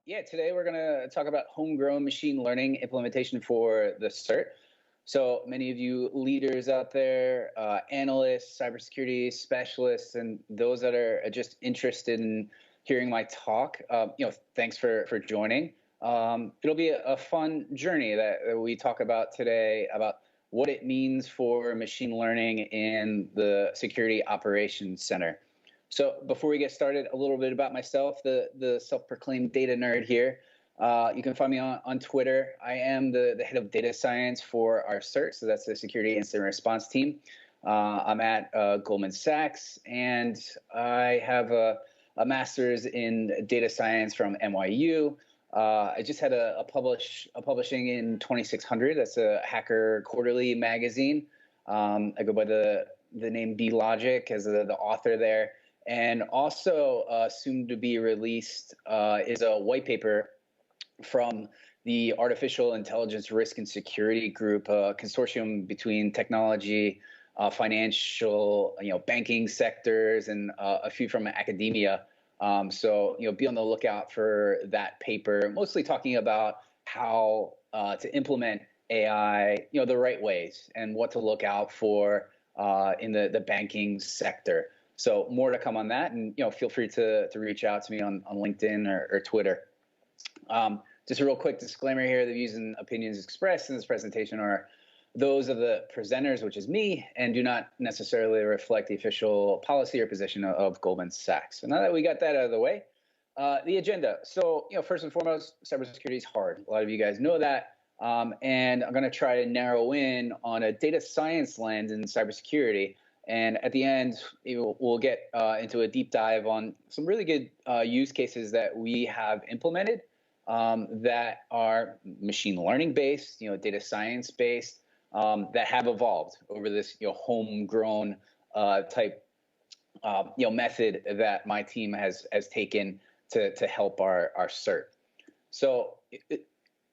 Yeah, today we're going to talk about homegrown machine learning implementation for the SIRT. So many of you leaders out there, analysts, cybersecurity specialists, and those that are just interested in hearing my talk, thanks for joining. It'll be a fun journey that we talk about today about what it means for machine learning in the Security Operations Center. So before we get started, a little bit about myself, the self-proclaimed data nerd here. You can find me on Twitter. I am the head of data science for our SIRT, so that's the Security Incident Response Team. I'm at Goldman Sachs, and I have a master's in data science from NYU. I just had a publishing in 2600. That's a Hacker Quarterly magazine. I go by the name B Logic as the author there. And also soon to be released is a white paper from the Artificial Intelligence Risk and Security Group, a consortium between technology, financial, banking sectors, and a few from academia. So be on the lookout for that paper, mostly talking about how to implement AI, the right ways and what to look out for in the banking sector. So more to come on that, and feel free to reach out to me on LinkedIn or Twitter. Just a real quick disclaimer here: the views and opinions expressed in this presentation are those of the presenters, which is me, and do not necessarily reflect the official policy or position of Goldman Sachs. So now that we got that out of the way, the agenda. So first and foremost, cybersecurity is hard. A lot of you guys know that, and I'm going to try to narrow in on a data science lens in cybersecurity. And at the end, we'll get into a deep dive on some really good use cases that we have implemented that are machine learning based, data science based, that have evolved over this homegrown type method that my team has taken to help our SIRT. So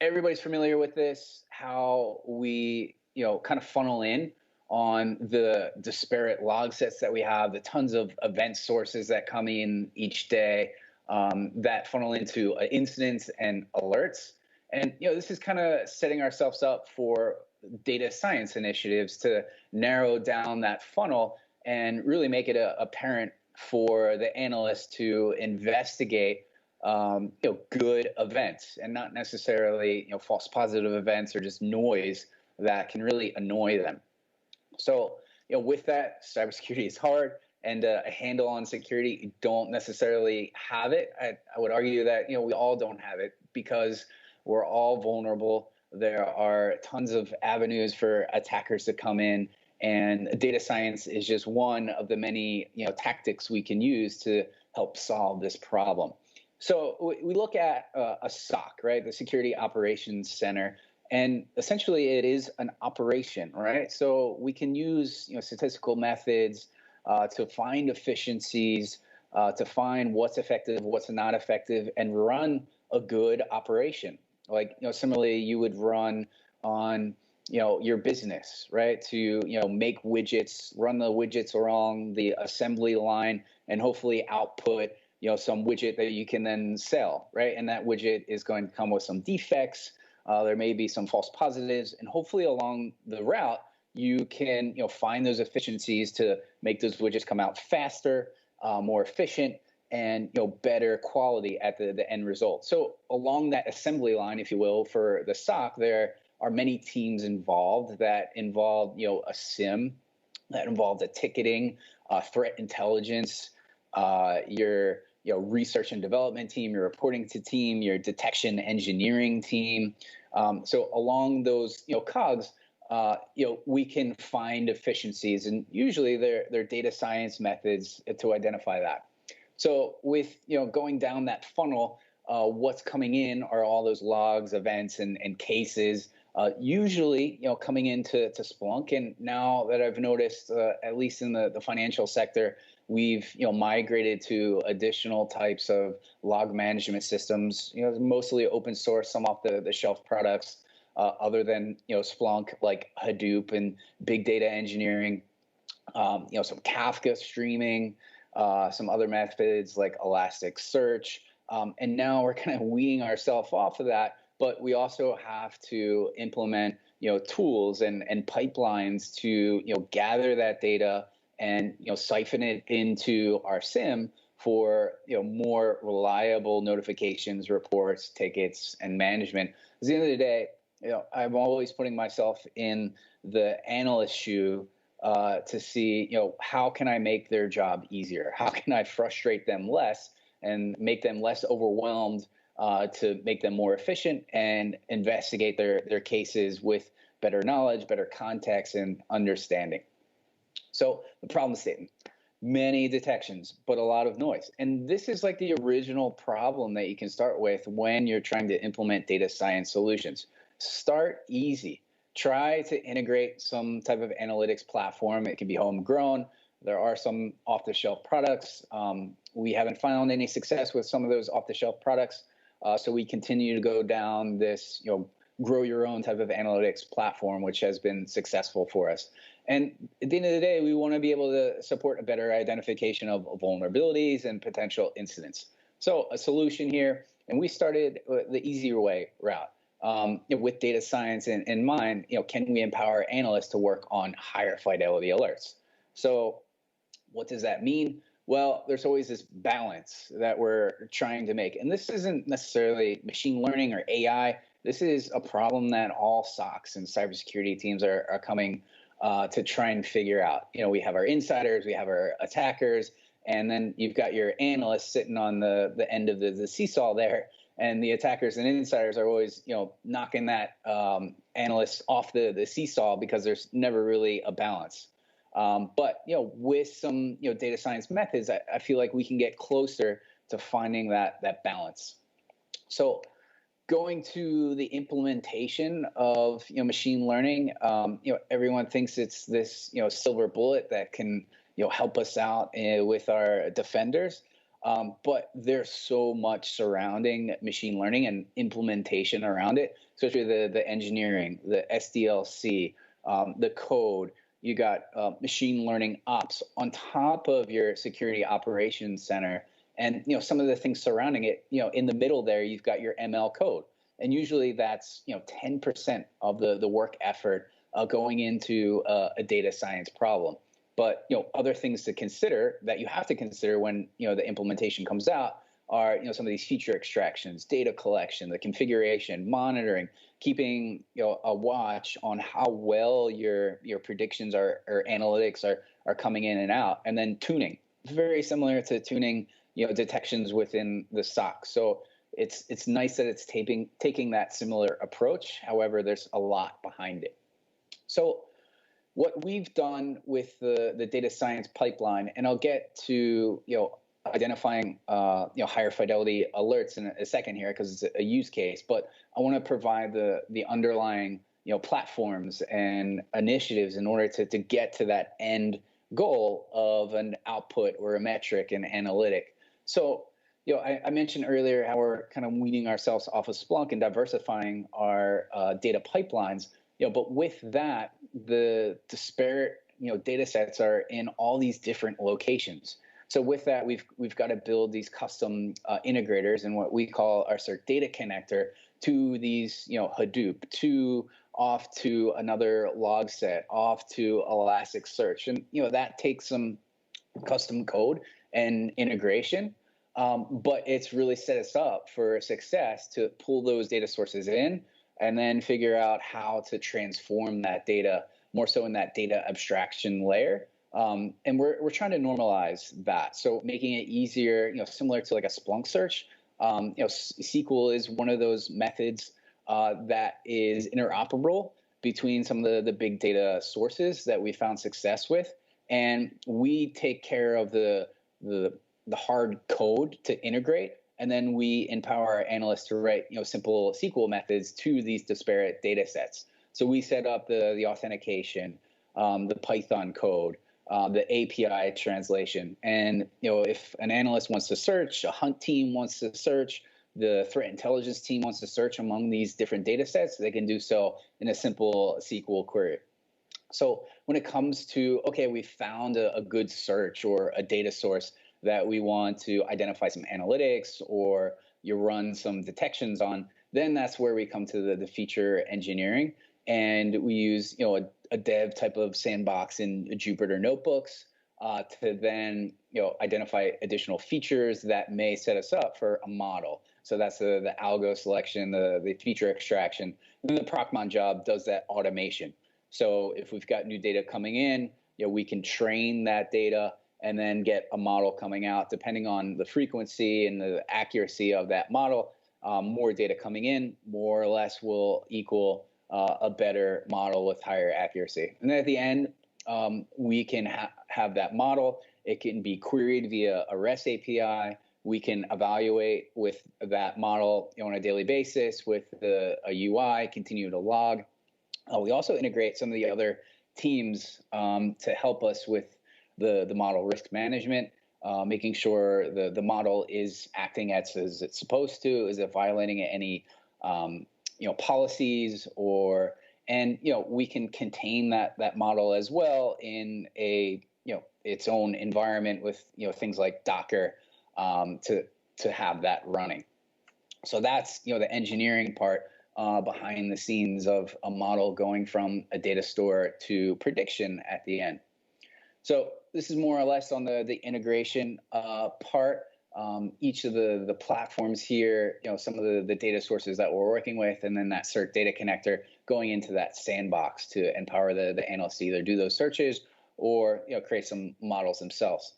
everybody's familiar with this, how we kind of funnel in on the disparate log sets that we have, the tons of event sources that come in each day that funnel into incidents and alerts. And this is kind of setting ourselves up for data science initiatives to narrow down that funnel and really make it apparent for the analysts to investigate good events and not necessarily false positive events or just noise that can really annoy them. So, with that, cybersecurity is hard, and a handle on security, you don't necessarily have it. I would argue that, we all don't have it because we're all vulnerable. There are tons of avenues for attackers to come in, and data science is just one of the many, tactics we can use to help solve this problem. So we look at a SOC, right, the Security Operations Center. And essentially, it is an operation, right? So we can use statistical methods to find efficiencies, to find what's effective, what's not effective, and run a good operation. Like similarly, you would run on your business, right? To make widgets, run the widgets along the assembly line, and hopefully output some widget that you can then sell, right? And that widget is going to come with some defects. There may be some false positives, and hopefully along the route, you can find those efficiencies to make those widgets come out faster, more efficient, and better quality at the end result. So along that assembly line, if you will, for the SOC, there are many teams involved that involve a SIM, that involves a ticketing, threat intelligence, your research and development team, your reporting to team, your detection engineering team. So along those cogs, we can find efficiencies, and usually they're data science methods to identify that. So with going down that funnel, what's coming in are all those logs, events, and cases. Usually coming into Splunk, and now that I've noticed, at least in the financial sector, we've migrated to additional types of log management systems, mostly open source, some off the shelf products, other than Splunk, like Hadoop and big data engineering, some Kafka streaming, some other methods like Elasticsearch, And now we're kind of weaning ourselves off of that, but we also have to implement, tools and pipelines to, gather that data and, siphon it into our SIM for, more reliable notifications, reports, tickets, and management. At the end of the day, I'm always putting myself in the analyst shoe to see, how can I make their job easier? How can I frustrate them less and make them less overwhelmed to make them more efficient and investigate their cases with better knowledge, better context, and understanding. So the problem statement, many detections, but a lot of noise. And this is like the original problem that you can start with when you're trying to implement data science solutions. Start easy. Try to integrate some type of analytics platform. It can be homegrown. There are some off-the-shelf products. We haven't found any success with some of those off-the-shelf products. So we continue to go down this, grow your own type of analytics platform, which has been successful for us. And at the end of the day, we want to be able to support a better identification of vulnerabilities and potential incidents. So a solution here, and we started the easier way route. With data science in mind, can we empower analysts to work on higher fidelity alerts? So what does that mean? Well, there's always this balance that we're trying to make. And this isn't necessarily machine learning or AI. This is a problem that all SOCs and cybersecurity teams are coming to try and figure out. We have our insiders, we have our attackers, and then you've got your analysts sitting on the end of the seesaw there. And the attackers and insiders are always, knocking that analyst off the seesaw because there's never really a balance. But with some data science methods, I feel like we can get closer to finding that balance. So going to the implementation of machine learning, everyone thinks it's this silver bullet that can help us out with our defenders. But there's so much surrounding machine learning and implementation around it, especially the engineering, the SDLC, the code. You got machine learning ops on top of your security operations center, and some of the things surrounding it. In the middle there, you've got your ML code, and usually that's 10% of the work effort going into a data science problem. But other things to consider that you have to consider when the implementation comes out are some of these feature extractions, data collection, the configuration, monitoring, keeping a watch on how well your predictions or analytics are coming in and out, and then tuning. It's very similar to tuning detections within the SOC. So it's nice that it's taking that similar approach. However, there's a lot behind it. So what we've done with the data science pipeline, and I'll get to identifying higher fidelity alerts in a second here because it's a use case, but I want to provide the underlying platforms and initiatives in order to get to that end goal of an output or a metric and analytic. So I mentioned earlier how we're kind of weaning ourselves off of Splunk and diversifying our data pipelines. But with that, the disparate data sets are in all these different locations. So with that, we've got to build these custom integrators and what we call our SIRT data connector to these Hadoop, off to another log set, off to Elasticsearch, and that takes some custom code and integration. But it's really set us up for success to pull those data sources in and then figure out how to transform that data more so in that data abstraction layer. And we're trying to normalize that. So making it easier, similar to like a Splunk search. SQL is one of those methods that is interoperable between some of the big data sources that we found success with. And we take care of the hard code to integrate. And then we empower our analysts to write, simple SQL methods to these disparate data sets. So we set up the authentication, the Python code, the API translation. And, if an analyst wants to search, a hunt team wants to search, the threat intelligence team wants to search among these different data sets, they can do so in a simple SQL query. So when it comes to, okay, we found a good search or a data source that we want to identify some analytics or you run some detections on, then that's where we come to the feature engineering. And we use, a dev type of sandbox in Jupyter notebooks to then, identify additional features that may set us up for a model. So that's the algo selection, the feature extraction. And then the Procmon job does that automation. So if we've got new data coming in, we can train that data and then get a model coming out depending on the frequency and the accuracy of that model. More data coming in, more or less, will equal a better model with higher accuracy. And then at the end, we can have that model. It can be queried via a REST API. We can evaluate with that model on a daily basis with a UI, continue to log. We also integrate some of the other teams to help us with the model risk management, making sure the model is acting as it's supposed to. Is it violating any policies, and we can contain that model as well in its own environment with things like Docker to have that running. So that's the engineering part behind the scenes of a model going from a data store to prediction at the end. So this is more or less on the integration part. Each of the platforms here, some of the data sources that we're working with, and then that SIRT data connector going into that sandbox to empower the analysts to either do those searches or create some models themselves.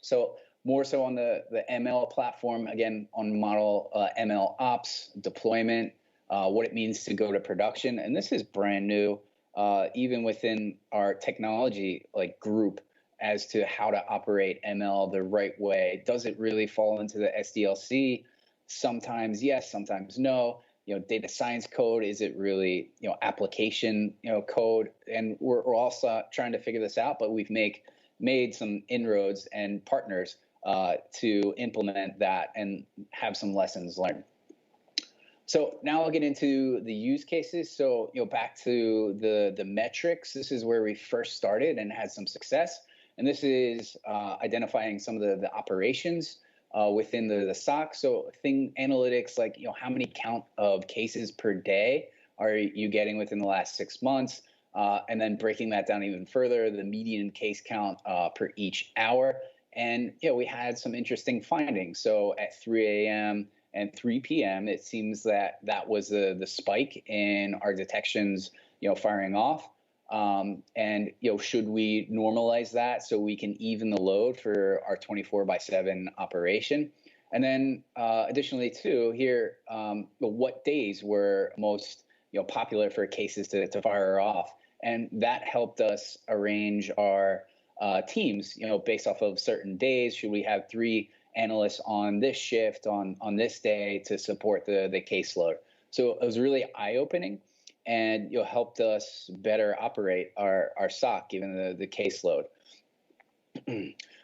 So more so on the ML platform, again, on model ML ops, deployment, what it means to go to production. And this is brand new, even within our technology group, as to how to operate ML the right way. Does it really fall into the SDLC? Sometimes yes, sometimes no. Data science code, is it really application code? And we're also trying to figure this out, but we've made some inroads and partners to implement that and have some lessons learned. So now I'll get into the use cases. So back to the metrics. This is where we first started and had some success. And this is identifying some of the operations within the SOC. So analytics like, how many count of cases per day are you getting within the last 6 months? And then breaking that down even further, the median case count per each hour. And, we had some interesting findings. So at 3 a.m. and 3 p.m., it seems that was the spike in our detections, firing off. And should we normalize that so we can even the load for our 24/7 operation? And then additionally too, here, what days were most popular for cases to fire off? And that helped us arrange our teams, based off of certain days. Should we have 3 analysts on this shift on this day to support the caseload? So it was really eye-opening, and helped us better operate our SOC given the caseload.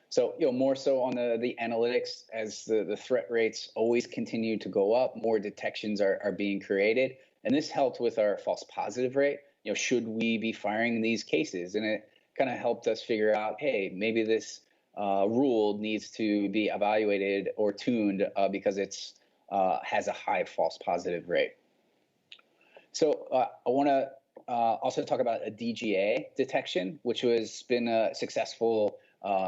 So more so on the analytics, as the threat rates always continue to go up, more detections are being created, and this helped with our false positive rate. Should we be firing these cases? And it kind of helped us figure out, hey, maybe this rule needs to be evaluated or tuned because it's has a high false positive rate. So I want to also talk about a DGA detection, which has been a successful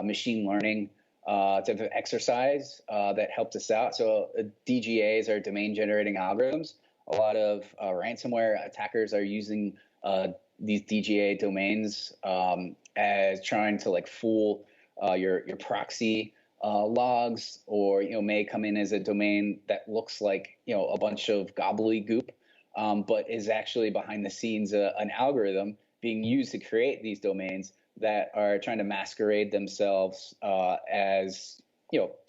machine learning type of exercise that helped us out. So DGAs are domain generating algorithms. A lot of ransomware attackers are using these DGA domains as trying to fool your proxy logs, or may come in as a domain that looks like a bunch of gobbledygook. But is actually behind the scenes an algorithm being used to create these domains that are trying to masquerade themselves as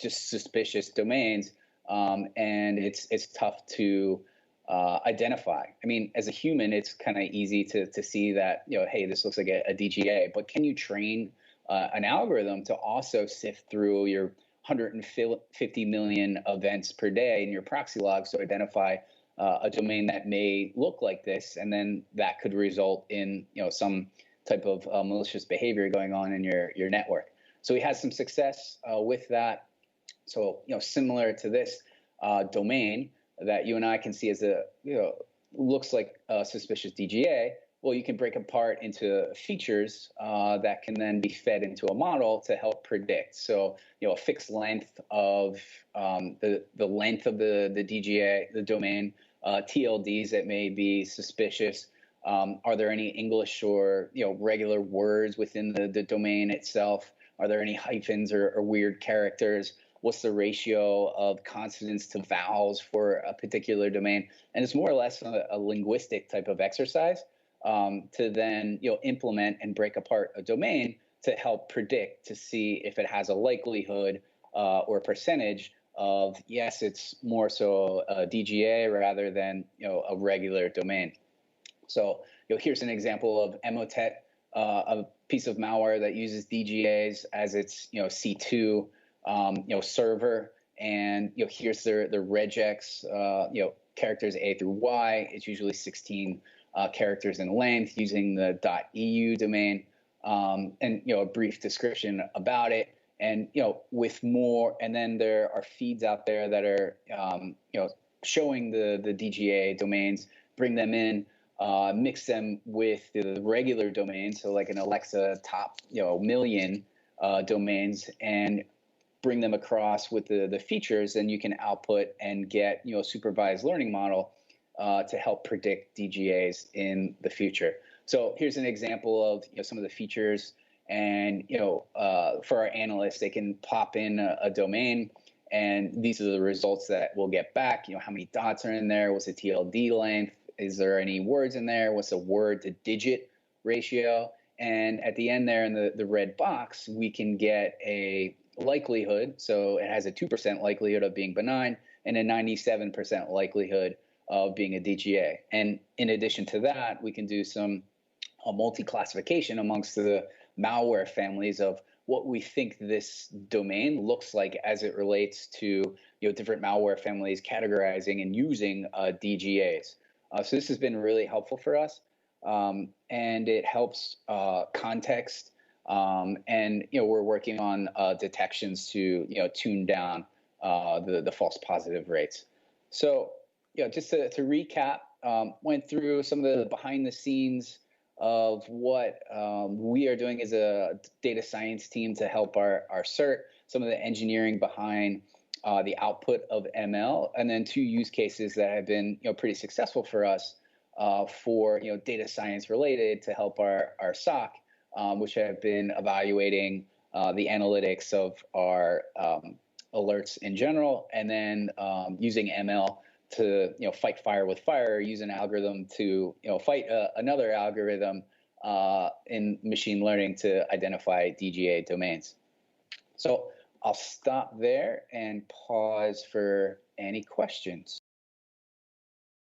just suspicious domains, and it's tough to identify. I mean, as a human, it's kind of easy to see that hey, this looks like a DGA, but can you train an algorithm to also sift through your 150 million events per day in your proxy logs to identify a domain that may look like this, and then that could result in some type of malicious behavior going on in your network. So we had some success with that. So, similar to this domain that you and I can see as a, looks like a suspicious DGA, well, you can break apart into features that can then be fed into a model to help predict. So, a fixed length of the length of the DGA, the domain, TLDs that may be suspicious. Are there any English or regular words within the domain itself? Are there any hyphens or weird characters? What's the ratio of consonants to vowels for a particular domain? And it's more or less a linguistic type of exercise to then implement and break apart a domain to help predict, to see if it has a likelihood or percentage of, yes, it's more so a DGA rather than a regular domain. So here's an example of Emotet, a piece of malware that uses DGAs as its C2 server, and here's the regex characters A through Y. It's usually 16 characters in length using the .eu domain, and a brief description about it. And with more, and then there are feeds out there that are showing the DGA domains, bring them in. Mix them with the regular domains, so like an Alexa top million domains, and bring them across with the features, and you can output and get a supervised learning model to help predict DGAs in the future. So here's an example of some of the features, and for our analysts, they can pop in a domain, and these are the results that we'll get back. How many dots are in there? What's the TLD length? Is there any words in there? What's the word to digit ratio? And at the end there in the red box, we can get a likelihood. So it has a 2% likelihood of being benign and a 97% likelihood of being a DGA. And in addition to that, we can do a multi-classification amongst the malware families of what we think this domain looks like as it relates to different malware families categorizing and using DGAs. So this has been really helpful for us, and it helps context. And we're working on detections to tune down the false positive rates. So just to recap, went through some of the behind the scenes of what we are doing as a data science team to help our SIRT, some of the engineering behind the output of ML, and then two use cases that have been pretty successful for us for data science related to help our SOC, which have been evaluating the analytics of our alerts in general, and then using ML to fight fire with fire, use an algorithm to fight another algorithm in machine learning to identify DGA domains. So I'll stop there and pause for any questions.